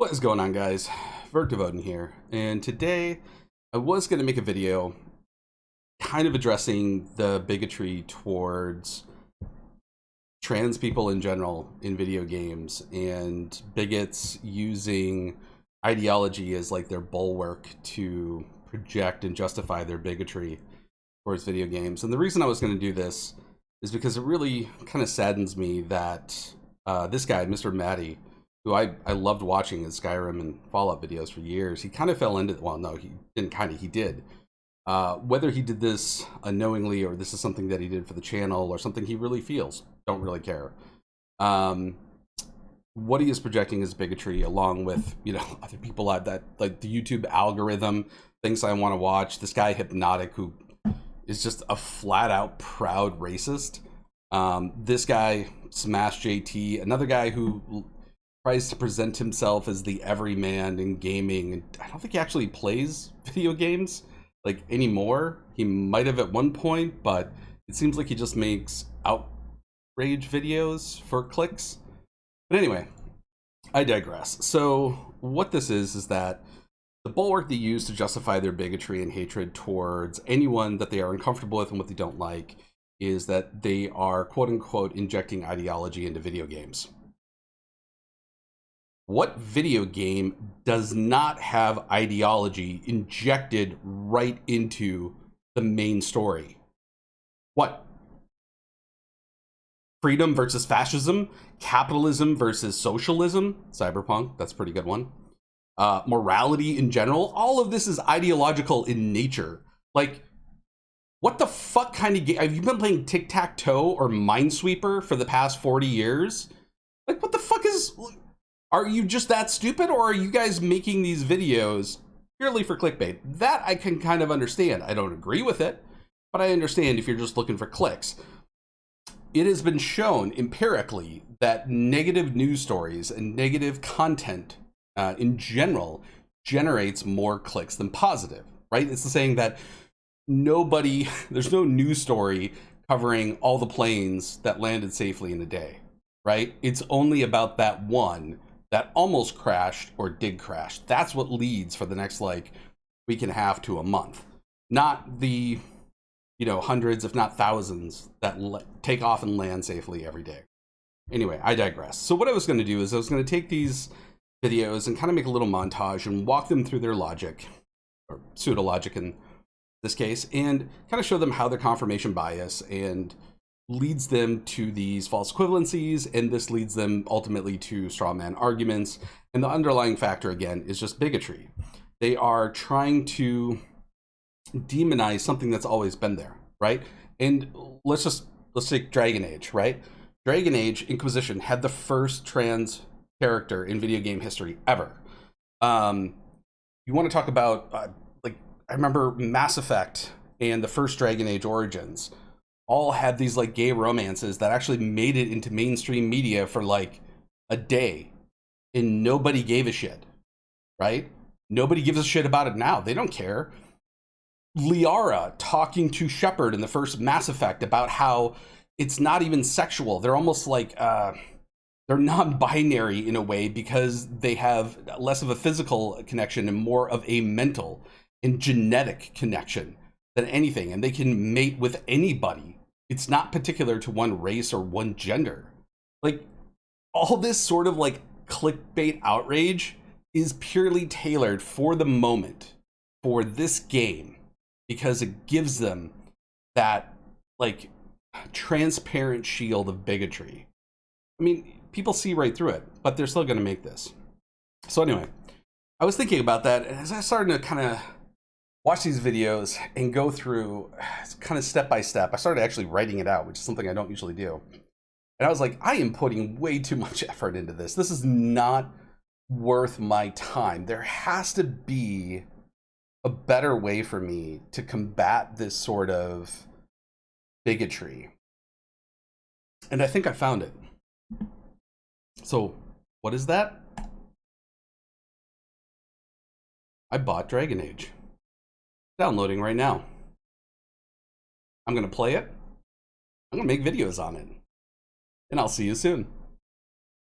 What is going on, guys? Vertivoden here, and today I was going to make a video kind of addressing the bigotry towards trans people in general in video games and bigots using ideology as like their bulwark to project and justify their bigotry towards video games. And the reason I was going to do this is because it really kind of saddens me that this guy, Mr. Matty, who I loved watching his Skyrim and Fallout videos for years, he kind of fell into, well, no, he didn't kind of, he did. Whether he did this unknowingly or this is something that he did for the channel or something he really feels, don't really care. What he is projecting is bigotry along with, you know, other people out that, like the YouTube algorithm, things I want to watch. This guy Hypnotic, who is just a flat out proud racist. This guy, Smash JT, another guy who tries to present himself as the everyman in gaming, and I don't think he actually plays video games like anymore. He might have at one point, but it seems like he just makes outrage videos for clicks. But anyway, I digress. So what this is that the bulwark they use to justify their bigotry and hatred towards anyone that they are uncomfortable with and what they don't like is that they are quote unquote injecting ideology into video games. What video game does not have ideology injected right into the main story? What? Freedom versus fascism? Capitalism versus socialism? Cyberpunk, that's a pretty good one. Morality in general? All of this is ideological in nature. Like, what the fuck kind of game? Have you been playing tic-tac-toe or Minesweeper for the past 40 years? Like, what the fuck is... Are you just that stupid, or are you guys making these videos purely for clickbait? That I can kind of understand. I don't agree with it, but I understand if you're just looking for clicks. It has been shown empirically that negative news stories and negative content in general generates more clicks than positive, right? It's the saying that there's no news story covering all the planes that landed safely in a day, right? It's only about that one that almost crashed or did crash. That's what leads for the next like week and a half to a month, not the, you know, hundreds if not thousands that take off and land safely every day. Anyway, I digress. So what I was going to do is I was going to take these videos and kind of make a little montage and walk them through their logic, or pseudo logic in this case, and kind of show them how their confirmation bias and leads them to these false equivalencies, and this leads them ultimately to straw man arguments. And the underlying factor, again, is just bigotry. They are trying to demonize something that's always been there, right? And let's take Dragon Age, right? Dragon Age Inquisition had the first trans character in video game history ever. You want to talk about, like, I remember Mass Effect and the first Dragon Age Origins all had these like gay romances that actually made it into mainstream media for like a day, and nobody gave a shit, right? Nobody gives a shit about it now. They don't care. Liara talking to Shepard in the first Mass Effect about how it's not even sexual. They're almost like they're non-binary in a way because they have less of a physical connection and more of a mental and genetic connection than anything, and they can mate with anybody. It's not particular to one race or one gender. Like, all this sort of like clickbait outrage is purely tailored for the moment for this game because it gives them that like transparent shield of bigotry. I mean, people see right through it, but they're still going to make this. So anyway, I was thinking about that, and as I started to kind of watch these videos and go through kind of step by step, I started actually writing it out, which is something I don't usually do. And I was like, I am putting way too much effort into this. This is not worth my time. There has to be a better way for me to combat this sort of bigotry. And I think I found it. So what is that? I bought Dragon Age. Downloading right now. I'm going to play it. I'm going to make videos on it. And I'll see you soon.